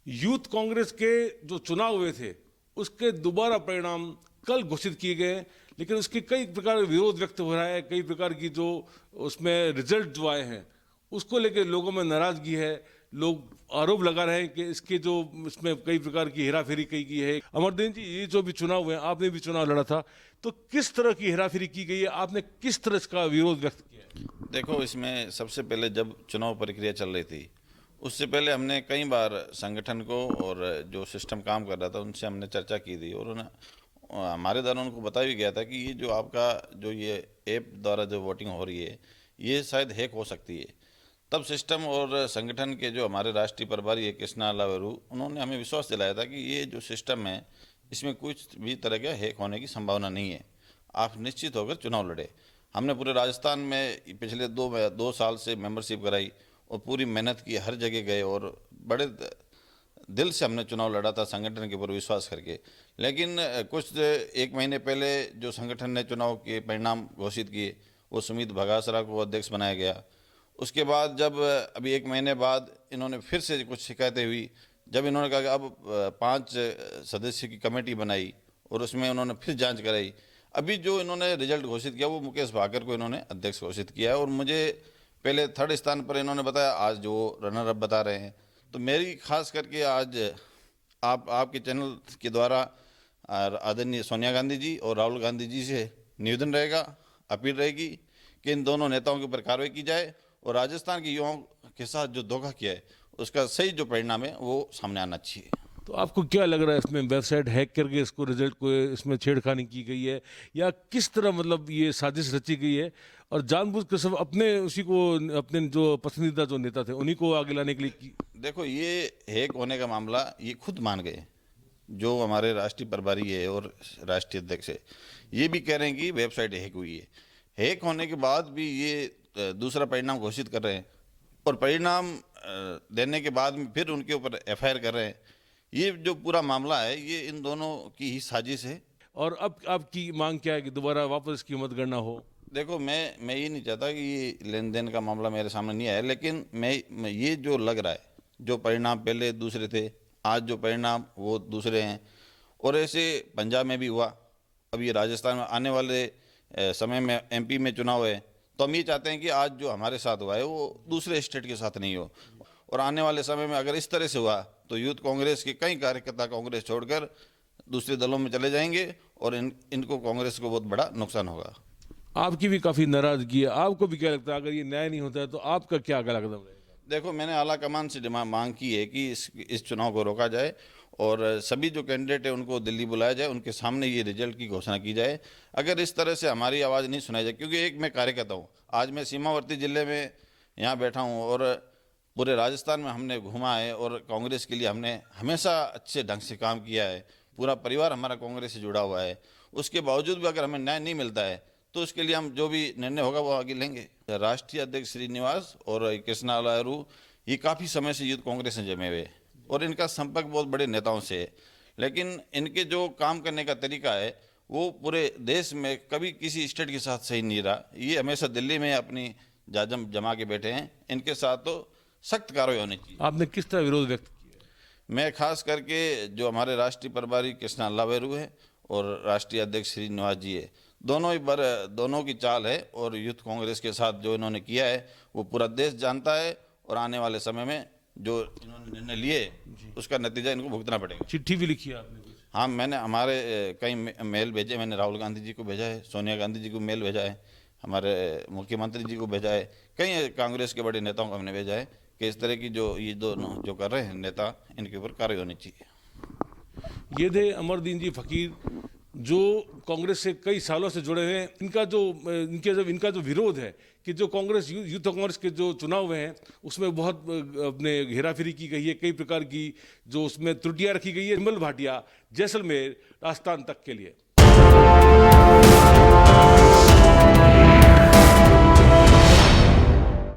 Youth Congress के जो चुनाव हुए थे उसके दोबारा परिणाम कल घोषित किए गए, लेकिन उसके कई प्रकार का विरोध व्यक्त हो रहा है। कई प्रकार की जो उसमें रिजल्ट जो आए हैं उसको लेकर लोगों में नाराजगी है। लोग आरोप लगा रहे हैं कि इसके जो इसमें कई प्रकार की हेराफेरी की गई है। अमरदीन जी, ये जो भी चुनाव हुए, आपने भी चुनाव लड़ा था, तो किस तरह की हेराफेरी की गई है? आपने किस तरह इसका विरोध व्यक्त किया है? देखो, इसमें सबसे पहले जब चुनाव प्रक्रिया चल रही थी उससे पहले हमने कई बार संगठन को और जो सिस्टम काम कर रहा था उनसे हमने चर्चा की थी और हमारे द्वारा उनको बताया भी गया था कि ये जो आपका जो ये ऐप द्वारा जो वोटिंग हो रही है ये शायद हैक हो सकती है। तब सिस्टम और संगठन के जो हमारे राष्ट्रीय प्रभारी है कृष्णा लावेरू, उन्होंने हमें विश्वास दिलाया था कि ये जो सिस्टम है इसमें कुछ भी तरह का हैक होने की संभावना नहीं है, आप निश्चित होकर चुनाव लड़े। हमने पूरे राजस्थान में पिछले दो साल से मेंबरशिप कराई और पूरी मेहनत की, हर जगह गए और बड़े दिल से हमने चुनाव लड़ा था संगठन के ऊपर विश्वास करके। लेकिन कुछ एक महीने पहले जो संगठन ने चुनाव के परिणाम घोषित किए वो सुमित भगासरा को अध्यक्ष बनाया गया। उसके बाद जब अभी एक महीने बाद इन्होंने फिर से कुछ शिकायतें हुई, जब इन्होंने कहा कि अब 5 सदस्य की कमेटी बनाई और उसमें उन्होंने फिर जांच कराई। अभी जो इन्होंने रिजल्ट घोषित किया वो मुकेश भाकर को इन्होंने अध्यक्ष घोषित किया है और मुझे पहले 3rd स्थान पर इन्होंने बताया, आज जो रनर अप बता रहे हैं। तो मेरी खास करके आज आपके चैनल के द्वारा आदरणीय सोनिया गांधी जी और राहुल गांधी जी से निवेदन रहेगा, अपील रहेगी कि इन दोनों नेताओं के ऊपर कार्रवाई की जाए और राजस्थान के युवाओं के साथ जो धोखा किया है उसका सही जो परिणाम है वो सामने आना चाहिए। तो आपको क्या लग रहा है, इसमें वेबसाइट हैक करके इसको रिजल्ट को इसमें छेड़खानी की गई है या किस तरह, मतलब ये साजिश रची गई है और जानबूझ कर सब अपने उसी को, अपने जो पसंदीदा जो नेता थे उन्हीं को आगे लाने के लिए की? देखो, ये हैक होने का मामला ये खुद मान गए, जो हमारे राष्ट्रीय प्रभारी है और राष्ट्रीय अध्यक्ष है ये भी कह रहे हैं कि वेबसाइट हैक हुई है। हैक होने के बाद भी ये दूसरा परिणाम घोषित कर रहे हैं और परिणाम देने के बाद में फिर उनके ऊपर एफआईआर कर रहे हैं। ये जो पूरा मामला है ये इन दोनों की ही साजिश है। और अब आपकी मांग क्या है कि दोबारा वापस इसकी मतगणना हो? देखो, मैं ये नहीं चाहता कि ये लेन देन का मामला मेरे सामने नहीं आया, लेकिन मैं ये जो लग रहा है, जो परिणाम पहले दूसरे थे, आज जो परिणाम वो दूसरे हैं और ऐसे पंजाब में भी हुआ। अब ये राजस्थान में आने वाले समय में एमपी में चुनाव है, तो हम ये चाहते हैं कि आज जो हमारे साथ हुआ है वो दूसरे स्टेट के साथ नहीं हो और आने वाले समय में अगर इस तरह से हुआ तो यूथ कांग्रेस के कई कार्यकर्ता कांग्रेस छोड़कर दूसरे दलों में चले जाएंगे और इनको कांग्रेस को बहुत बड़ा नुकसान होगा। आपकी भी काफ़ी नाराजगी है, आपको भी क्या लगता है अगर ये न्याय नहीं होता है तो आपका क्या अगला कदम रहेगा? देखो, मैंने आला कमान से मांग की है कि इस चुनाव को रोका जाए और सभी जो कैंडिडेट है उनको दिल्ली बुलाया जाए, उनके सामने ये रिजल्ट की घोषणा की जाए। अगर इस तरह से हमारी आवाज़ नहीं सुनाई जाए, क्योंकि एक मैं कार्यकर्ता हूँ, आज मैं सीमावर्ती जिले में यहाँ बैठा हूँ और पूरे राजस्थान में हमने घूमा है और कांग्रेस के लिए हमने हमेशा अच्छे ढंग से काम किया है, पूरा परिवार हमारा कांग्रेस से जुड़ा हुआ है। उसके बावजूद भी अगर हमें न्याय नहीं मिलता है तो उसके लिए हम जो भी निर्णय होगा वो आगे लेंगे। राष्ट्रीय अध्यक्ष श्रीनिवास और कृष्णा लावेरू ये काफ़ी समय से यूथ कांग्रेस में जमे हुए और इनका संपर्क बहुत बड़े नेताओं से है, लेकिन इनके जो काम करने का तरीका है वो पूरे देश में कभी किसी स्टेट के साथ सही नहीं रहा। ये हमेशा दिल्ली में अपनी जाजम जमा के बैठे हैं, इनके साथ तो सख्त कार्रवाई होनी चाहिए। आपने किस तरह विरोध व्यक्त किया? मैं खास करके जो हमारे राष्ट्रीय प्रभारी कृष्णा लावेरू है और राष्ट्रीय अध्यक्ष श्रीनिवास जी है, दोनों की चाल है और यूथ कांग्रेस के साथ जो इन्होंने किया है वो पूरा देश जानता है और आने वाले समय में जो इन्होंने निर्णय लिए उसका नतीजा इनको भुगतना पड़ेगा। चिट्ठी भी लिखी है आपने कुछ? हाँ, मैंने हमारे कई मेल भेजे, मैंने राहुल गांधी जी को भेजा है, सोनिया गांधी जी को मेल भेजा है, हमारे मुख्यमंत्री जी को भेजा है, कई कांग्रेस के बड़े नेताओं को हमने भेजा है कि इस तरह की जो ये दोनों जो कर रहे हैं नेता, इनके ऊपर कार्रवाई होनी चाहिए। ये थे अमरदीन जी फकीर, जो कांग्रेस से कई सालों से जुड़े हुए हैं। इनका जो विरोध है कि जो कांग्रेस यूथ कांग्रेस के जो चुनाव हुए हैं उसमें बहुत अपने हेराफेरी की गई है, कई प्रकार की जो उसमें त्रुटियां रखी गई है। विमल भाटिया, जैसलमेर, राजस्थान तक के लिए।